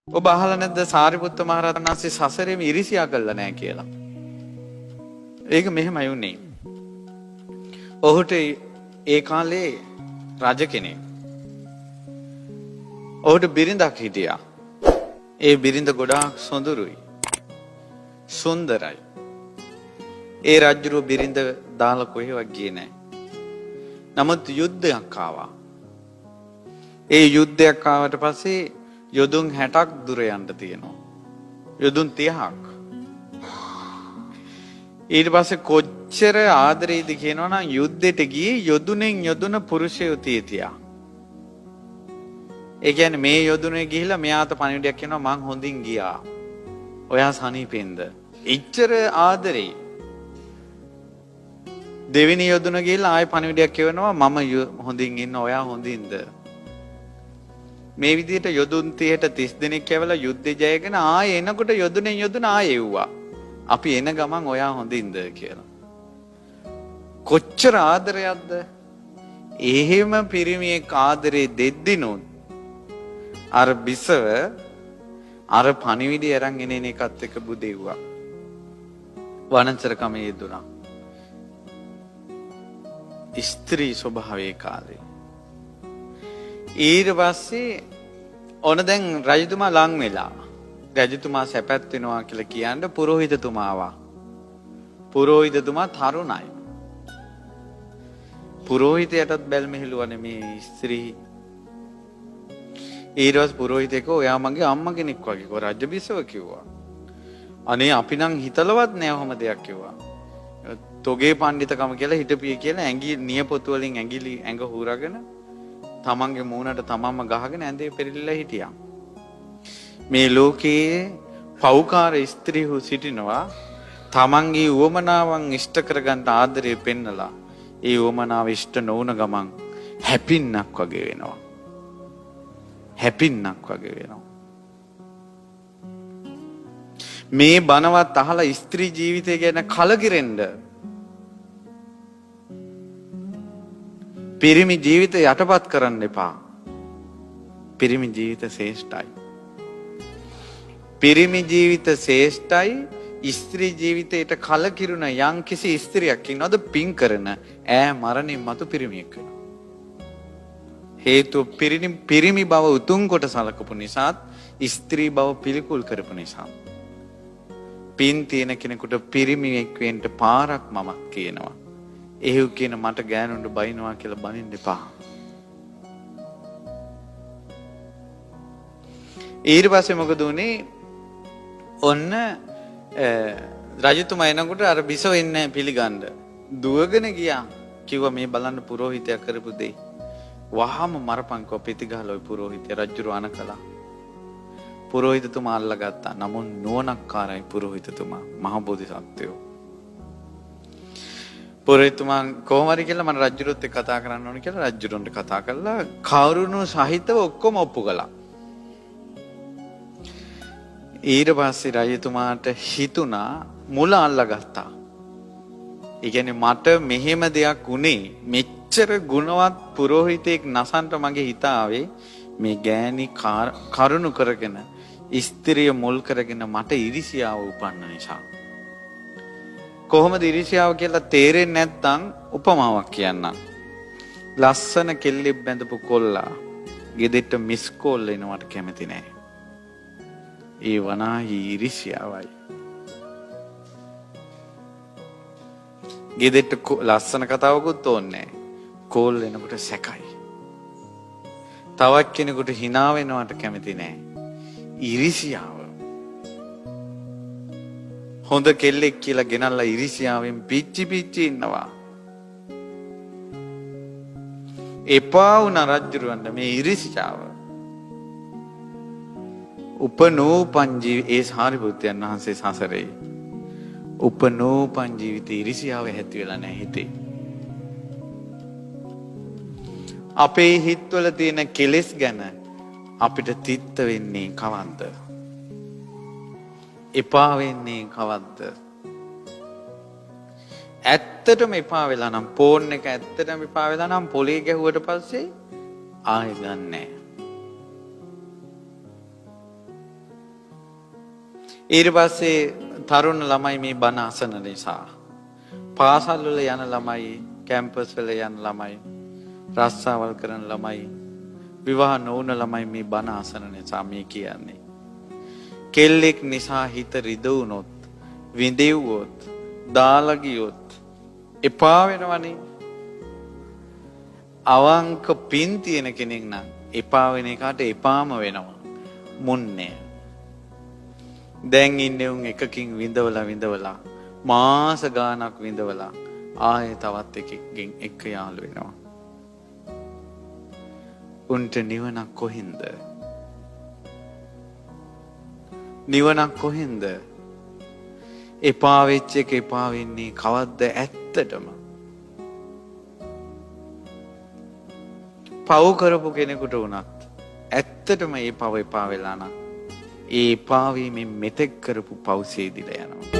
ඔබ අහලා නැද්ද සාරිපුත්ත මහ රහතන් වහන්සේ සසරේම ඉරිසියා කළා නැහැ කියලා? ඒක මෙහෙමයි උනේ. ඔහුට ඒ කාලේ රජ කෙනෙක්. ඔහුට බිරිඳක් හිටියා. ඒ බිරිඳ ගොඩාක් සොඳුරුයි. සුන්දරයි. ඒ රජුගේ බිරිඳ දාලා කොහෙවත් ගියේ නැහැ. නමුත් යුද්ධයක් ආවා. ඒ යුද්ධයක් ආවට පස්සේ යොදුන් 60ක් දුර යන්න තියෙනවා. යොදුන් 30ක්. ඊට පස්සේ කොච්චර ආදරේද කියනවනම් යුද්ධෙට ගියේ යොදුනෙන් යොදුන පුරුෂයෝ තියතියා. ඒ කියන්නේ මේ යොදුනේ ගිහිලා මෙයාට පණිවිඩයක් කියනවා මං හොඳින් ගියා. ඔයා සනීපෙන්ද? එච්චර ආදරේ. දෙවෙනි යොදුන ගිහිලා ආයෙ පණිවිඩයක් කියවනවා මම හොඳින් ඉන්න ඔයා හොඳින්ද? මේ විදිහට යොදුන් 30ට 30 දෙනෙක් කැවලා යුද්ධය ජයගෙන ආයෙ එනකොට යොදුනෙන් යොදුන ආයෙ එව්වා. අපි එන ගමන් ඔයා හොඳින්ද කියලා. කොච්චර ආදරයක්ද? එහෙම පිරිමියෙක් ආදරේ දෙද්දිනොත් අර බිසව අර පණිවිඩය අරන් එන එකත් එක්ක බුදෙව්වා. වනචරකම යෙදුණා. ස්ත්‍රී ස්වභාවයේ කාලේ. ඊට පස්සේ ඔන්න දැන් රජතුමා ලං වෙලා. රජතුමා සැපත් වෙනවා කියලා කියන්න පුරোহিতතුමා ආවා. පුරোহিতතුමා තරුණයි. පුරোহিතයටත් බැල් මෙහෙළුවනේ මේ ස්ත්‍රී. ඊරස් පුරোহিතේක ඔයා මගේ අම්මා කෙනෙක් වගේ කෝ රාජ්‍ය බිසව කිව්වා. අනේ අපි නම් හිතලවත් නෑ ඔහොම දෙයක් කිව්වා. තොගේ පඬිතකම කියලා හිටපිය කියලා ඇඟි නියපොතු වලින් ඇඟ හුරගෙන තමන්ගේ මූණට තමන්ම ගහගෙන ඇඳේ පෙරලිලා හිටියා. මේ ලෝකයේ පෞකාර ස්ත්‍රීහු සිටිනවා තමන්ගේ උවමනාවන් ඉෂ්ට කරගන්න ආදරය පෙන්නලා ඒ උවමනාව ඉෂ්ට නොවුන ගමන් හැපින්නක් වගේ වෙනවා. හැපින්නක් වගේ වෙනවා. මේ බණවත් අහලා ස්ත්‍රී ජීවිතය ගැන කලකිරෙන්න. පිරිමි ජීවිතය යටපත් කරන්න එපා. පිරිමි ජීවිත ශ්‍රේෂ්ඨයි. පිරිමි ජීවිත ශ්‍රේෂ්ඨයි. ස්ත්‍රී ජීවිතයට කලකිරුණ යම් කිසි ස්ත්‍රියක් ඉන්නවද පින් කරන ඈ මරණින් මතු පිරිමියෙක් වෙනවා. හේතුව පිරිමි බව උතුම් කොට සලකපු නිසාත් ස්ත්‍රී බව පිළිකුල් කරපු නිසා. පින් තියෙන කෙනෙකුට පිරිමියෙක් වෙන්න පාරක් මම කියනවා. එහෙව් කියන මට ගෑනුන්ට බයිනවා කියලා බනින්න එපා. ඊට පස්සේ මොකද උනේ? ඔන්න රජතුමා එනකොට අර බිසව එන්නේ පිළිගන්න. දුවගෙන ගියා. කිව්වා මේ බලන්න පුරোহিতයා කරපු දෙයි. වහාම මරපංකෝ පිටිගහලා ওই පුරোহিতය රජුර අනකලා. පුරোহিতතුමා අල්ලගත්තා. නමුත් නුවණක්කාරයි පුරোহিতතුමා මහ බෝධිසත්වයෝ. පුරোহিতතුමා කොහොම හරි කියලා මම රජුරොත් එක්ක කතා කරන්න ඕනේ කියලා රජුරොන්ට කතා කළා. කවුරුණු සහිතව ඔක්කොම ඔප්පු කළා. ඊට පස්සේ රජතුමාට හිතුණා මුල අල්ලගත්තා. ඒ කියන්නේ මට මෙහෙම දෙයක් උනේ මෙච්චර ගුණවත් පුරোহিතෙක් නසන්ට මගේ හිත ආවේ මේ ගෑණි කරුණු කරගෙන ස්ත්‍රිය මුල් කරගෙන මට ඉරිසියාව උපන්න නිසා. කොහොමද ඉරිසියාව කියලා තේරෙන්නේ නැත්නම් උපමාවක් කියන්නම්. ලස්සන කෙල්ලෙක් බැඳපු කොල්ලා ගෙදෙට්ට මිස් කෝල් එනවට කැමති නැහැ. ඒ වනාහි ඉරිසියාවයි. ගෙදෙට්ට ලස්සන කතාවකුත් ඕනේ නැහැ. කෝල් එනකොට සැකයි. තවත් කෙනෙකුට hina වෙනවට කැමති නැහැ. ඉරිසියාව. හොඳ කෙල්ලෙක් කියලා ගෙනල්ලා ඉරිසියාවෙන් පිච්චි ඉන්නවා. එපා වුණ රජුරවන්න මේ ඉරිසියාව. උපනෝපන් ඒ සාරිපුත්‍රයන් වහන්සේ සසරේ උපනෝපන් ජීවිතේ ඉරිසියාව ඇති වෙලා නැහැ හිතේ. අපේ හිතවල තියෙන කෙලෙස් ගැන අපිට තිත්ත වෙන්නේ කවද්ද? එපා වෙන්නේ කවද්ද? ඇත්තටම එපා වෙලා නම් ෆෝන් එක ඇත්තටම එපා වෙලා නම් පොලේ ගැහුවට පස්සේ ආයෙ ගන්නෑ. ඊට පස්සේ තරුණ ළමයි මේ බණ අසන නිසා පාසල් වල යන ළමයි, කැම්පස් වල යන ළමයි, රස්සාවල් කරන ළමයි, විවාහ නොවුන ළමයි මේ බණ අසන නිසා මේ කියන්නේ. කෙල්ලෙක් නිසා හිත රිදවුනොත්, විඳෙව්වොත්, දාලා ගියොත් එපා වෙනවනේ. අවංක පින් තියෙන කෙනෙක් නම් එපා වෙන එකට එපාම වෙනවා. මුන්නේ. දැන් ඉන්නේ උන් එකකින් විඳවලා මාස ගාණක් විඳවලා ආයෙ තවත් එකකින් එක්ක යාළු වෙනවා. උන්ට නිවනක් කොහින්ද? නිවනක් කොහින්ද? එපා වෙච්ච එක එපා වෙන්නේ කවද්ද ඇත්තටම? පව් කරපු කෙනෙකුට වුණත් ඇත්තටම ඒ පව එපා වෙලා නම් ඒ එපා වීමෙන් මෙතෙක් කරපු පව් සේදිලා යනවා.